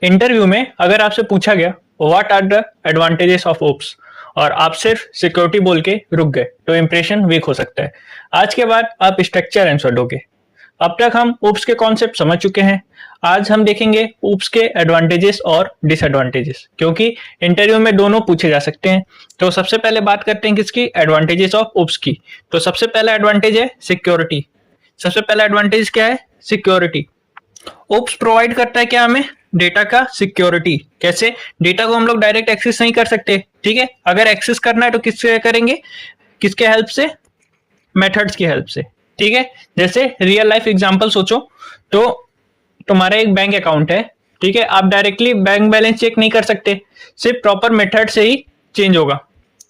Interview में अगर आपसे पूछा गया what are the advantages of OOPs और आप सिर्फ सिक्योरिटी बोल के रुक गए तो इंप्रेशन वीक हो सकता है। आज के बाद आप स्ट्रक्चर आंसर दोगे। अब तक हम ओप्स के कॉन्सेप्ट समझ चुके हैं। आज हम देखेंगे ओप्स के एडवांटेजेस और डिसएडवांटेजेस, क्योंकि इंटरव्यू में दोनों पूछे जा सकते हैं। तो सबसे पहले बात करते हैं किसकी, एडवांटेजेस ऑफ ओप्स की। तो सबसे पहला एडवांटेज है सिक्योरिटी। सबसे पहला एडवांटेज क्या है, सिक्योरिटी। ओप्स प्रोवाइड करता है क्या हमें, डेटा का सिक्योरिटी। कैसे, डेटा को हम लोग डायरेक्ट एक्सेस नहीं कर सकते, ठीक है। अगर एक्सेस करना है तो किससे करेंगे, किसके हेल्प से, मेथड्स की हेल्प से, ठीक है। जैसे रियल लाइफ एग्जांपल सोचो तो तुम्हारा एक बैंक अकाउंट है, ठीक है। आप डायरेक्टली बैंक बैलेंस चेक नहीं कर सकते, सिर्फ प्रॉपर मेथड से ही चेंज होगा।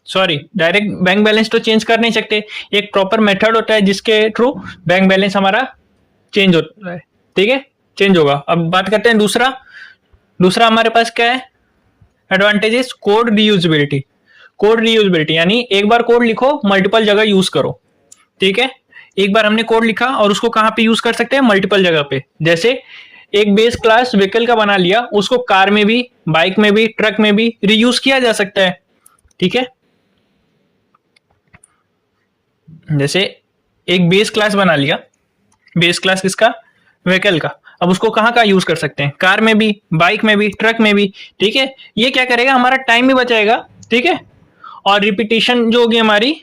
सॉरी, डायरेक्ट बैंक बैलेंस तो चेंज कर नहीं सकते, एक प्रॉपर मेथड होता है जिसके थ्रू बैंक बैलेंस हमारा चेंज होता है, ठीक है, चेंज होगा। अब बात करते हैं दूसरा हमारे पास क्या है advantages, code reusability. Code reusability यानी एक बार कोड लिखो मल्टीपल जगह यूज करो, ठीक है। एक बार हमने कोड लिखा और उसको कहां पे यूज कर सकते हैं, मल्टीपल जगह पे। जैसे एक बेस क्लास व्हीकल का बना लिया, उसको कार में भी, बाइक में भी, ट्रक में भी रीयूज किया जा सकता है, ठीक है। जैसे एक बेस क्लास बना लिया, बेस क्लास किसका, व्हीकल का। अब उसको कहां का यूज कर सकते हैं, कार में भी, बाइक में भी, ट्रक में भी, ठीक है। ये क्या करेगा, हमारा टाइम भी बचाएगा, ठीक है, और रिपीटेशन जो होगी हमारी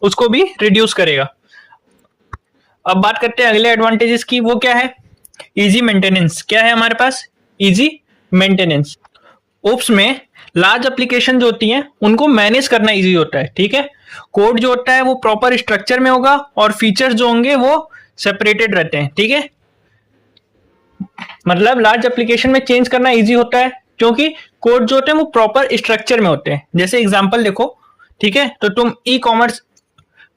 उसको भी रिड्यूस करेगा। अब बात करते हैं अगले एडवांटेजेस की, वो क्या है, इजी मेंटेनेंस। क्या है हमारे पास, इजी मेंटेनेंस। ओप्स में लार्ज एप्लीकेशन जो होती हैं उनको मैनेज करना इजी होता है, ठीक है। कोड जो होता है वो प्रॉपर स्ट्रक्चर में होगा और फीचर्स जो होंगे वो सेपरेटेड रहते हैं, ठीक है। मतलब लार्ज एप्लीकेशन में चेंज करना इजी होता है क्योंकि कोड जो होते हैं वो प्रॉपर स्ट्रक्चर में होते हैं। जैसे एग्जांपल देखो, ठीक है, तो तुम ई कॉमर्स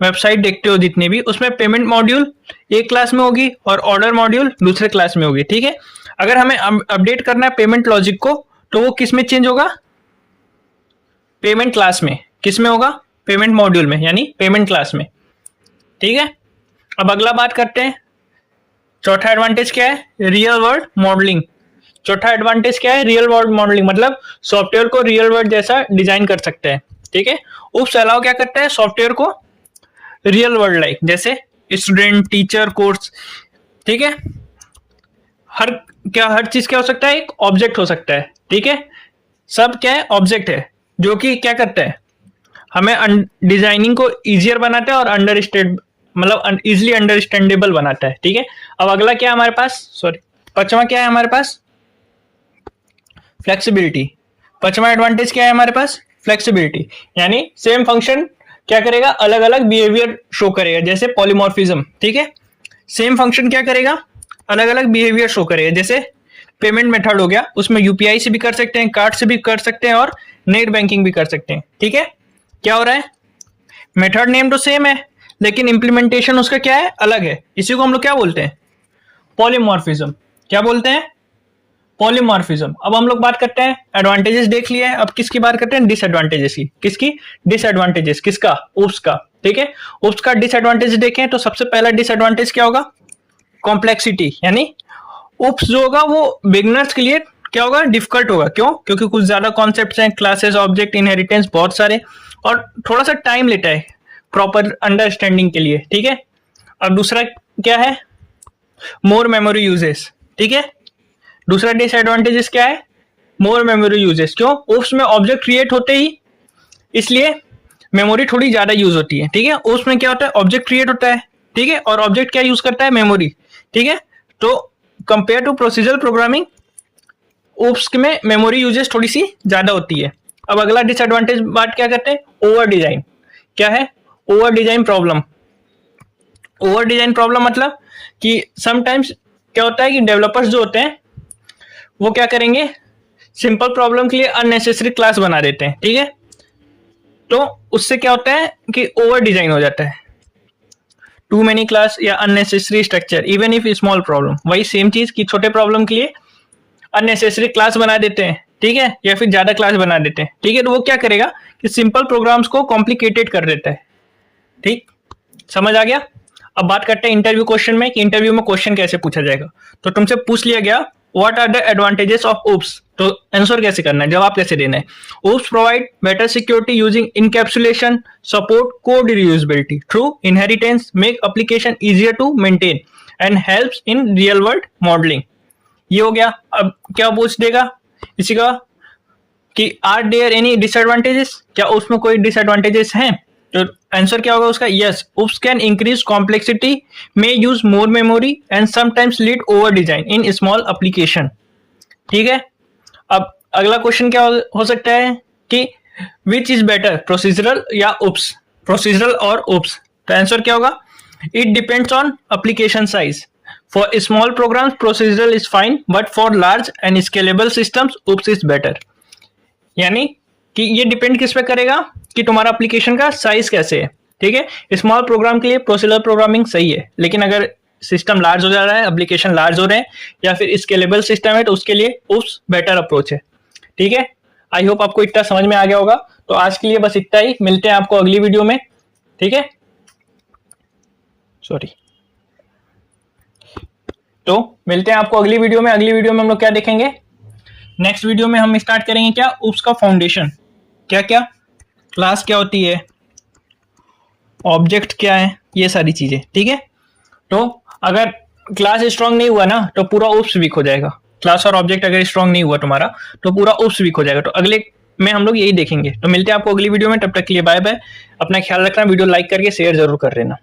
वेबसाइट देखते हो जितने भी, उसमें पेमेंट मॉड्यूल एक क्लास में होगी और ऑर्डर मॉड्यूल दूसरे क्लास में होगी, ठीक है। अगर हमें अपडेट करना है पेमेंट लॉजिक को तो वो किस में चेंज होगा, पेमेंट क्लास में। किस में होगा, पेमेंट मॉड्यूल में, यानी पेमेंट क्लास में, ठीक है। अब अगला बात करते हैं, चौथा एडवांटेज क्या है, रियल वर्ल्ड मॉडलिंग। चौथा एडवांटेज क्या है, रियल वर्ल्ड मॉडलिंग, मतलब सॉफ्टवेयर को रियल वर्ल्ड जैसा डिजाइन कर सकते हैं, ठीक है। ओप्स अलाउ क्या करता है, सॉफ्टवेयर को रियल वर्ल्ड लाइक, जैसे स्टूडेंट, टीचर, कोर्स, ठीक है। हर चीज क्या हो सकता है, एक ऑब्जेक्ट हो सकता है, ठीक है। सब क्या है, ऑब्जेक्ट है, जो कि क्या करता है, हमें डिजाइनिंग को इजियर बनाता है और अंडरस्टैंड, मतलब इजिली अंडरस्टैंडेबल बनाता है, ठीक है। अब अगला क्या है हमारे पास, सॉरी, पांचवा क्या है हमारे पास, फ्लेक्सिबिलिटी। पांचवा एडवांटेज क्या है हमारे पास, फ्लेक्सिबिलिटी, यानी सेम फंक्शन क्या करेगा, अलग अलग बिहेवियर शो करेगा। जैसे पॉलीमॉर्फिज्म, ठीक है, सेम फंक्शन क्या करेगा, अलग अलग बिहेवियर शो करेगा। जैसे पेमेंट मेथड हो गया, उसमें यूपीआई से भी कर सकते हैं, कार्ड से भी कर सकते हैं और नेट बैंकिंग भी कर सकते हैं, ठीक है। क्या हो रहा है, मेथड नेम तो सेम है लेकिन इंप्लीमेंटेशन उसका क्या है, अलग है। इसी को हम लोग क्या बोलते हैं, पॉलीमॉर्फिज्म। क्या बोलते हैं, पॉलीमॉर्फिज्म। अब हम लोग बात करते हैं, एडवांटेजेस देख लिए, अब किसकी बात करते हैं, डिसएडवांटेजेस की। किसकी, डिसएडवांटेजेस, किसका, ओप्स का, ठीक है। ओप्स का डिसएडवांटेज देखें तो सबसे पहला डिसएडवांटेज क्या होगा, कॉम्प्लेक्सिटी, यानी ओप्स जो होगा वो बिगिनर्स के लिए क्या होगा, डिफिकल्ट होगा। क्यों, क्योंकि कुछ ज्यादा कॉन्सेप्ट्स हैं, क्लासेस, ऑब्जेक्ट, इनहेरिटेंस, बहुत सारे, और थोड़ा सा टाइम लेता है प्रॉपर अंडरस्टैंडिंग के लिए, ठीक है। अब दूसरा क्या है, मोर मेमोरी यूजेस, ठीक है। दूसरा डिसएडवांटेजेस क्या है, मोर मेमोरी यूजेस। क्यों, ओप्स में ऑब्जेक्ट क्रिएट होते ही इसलिए मेमोरी थोड़ी ज्यादा यूज होती है, ठीक है। ओप्स में क्या होता है, ऑब्जेक्ट क्रिएट होता है, ठीक है, और ऑब्जेक्ट क्या यूज करता है, मेमोरी, ठीक है। तो compare to procedural programming, OOPs में मेमोरी यूजेस थोड़ी सी ज्यादा होती है। अब अगला डिसएडवांटेज बात क्या करते हैं, ओवर डिजाइन। क्या है, over design problem. Over design problem मतलब कि समटाइम्स क्या होता है कि डेवलपर्स जो होते हैं वो क्या करेंगे, सिंपल प्रॉब्लम के लिए अननेसेसरी क्लास बना देते हैं, ठीक है। तो उससे क्या होता है कि ओवर डिजाइन हो जाता है, टू मेनी क्लास या unnecessary structure even if small problem. वही सेम चीज कि छोटे प्रॉब्लम के लिए अननेसेसरी क्लास बना देते हैं, ठीक है, या फिर ज्यादा क्लास बना देते हैं, ठीक है। तो वो क्या करेगा कि सिंपल प्रोग्राम्स को कॉम्प्लिकेटेड कर देता है, ठीक, समझ आ गया। अब बात करते हैं इंटरव्यू क्वेश्चन में कि इंटरव्यू में क्वेश्चन कैसे पूछा जाएगा। तो तुमसे पूछ लिया गया what are the advantages of OOPs, तो आंसर कैसे करना है, जवाब कैसे देना है। OOPs provide better security using encapsulation, support code reusability through inheritance, make application easier to maintain and helps in real world modelling. ये हो गया। अब क्या पूछ देगा इसी का कि आर देयर एनी डिसएडवांटेजेस, क्या उसमें कोई डिसएडवांटेजेस हैं, तो आंसर क्या होगा उसका, yes, OOPs can increase complexity, may use more memory and sometimes lead over design in small application. ठीक है। अब अगला क्वेश्चन क्या हो सकता है कि विच इज बेटर, प्रोसीजरल या ओप्स, प्रोसीजरल और ओप्स, तो आंसर क्या होगा, it depends on application size, for small programs procedural is fine but for large and scalable systems OOPs is better. यानी कि ये डिपेंड किस पे करेगा कि तुम्हारा एप्लीकेशन का साइज कैसे है। ठीक है, स्मॉल प्रोग्राम के लिए प्रोसीजरल प्रोग्रामिंग सही है, लेकिन अगर सिस्टम लार्ज हो जा रहा है, एप्लीकेशन लार्ज हो रहे हैं या फिर स्केलेबल सिस्टम है, तो उसके लिए ओप्स बेटर अप्रोच है। ठीक है, आई होप आपको इतना समझ में आ गया होगा। तो आज के लिए बस इतना ही, मिलते हैं आपको अगली वीडियो में। ठीक है, सॉरी, तो मिलते हैं आपको अगली वीडियो में। अगली वीडियो में हम लोग क्या देखेंगे, नेक्स्ट वीडियो में हम स्टार्ट करेंगे क्या, ओप्स का फाउंडेशन, क्या क्या, क्लास क्या होती है, ऑब्जेक्ट क्या है, ये सारी चीजें। ठीक है, तो अगर क्लास स्ट्रांग नहीं हुआ ना तो पूरा ओप्स वीक हो जाएगा। क्लास और ऑब्जेक्ट अगर स्ट्रांग नहीं हुआ तुम्हारा तो पूरा ओप्स वीक हो जाएगा। तो अगले में हम लोग यही देखेंगे। तो मिलते हैं आपको अगली वीडियो में, तब तक के लिए बाय बाय, अपना ख्याल रखना, वीडियो लाइक करके शेयर जरूर कर लेना।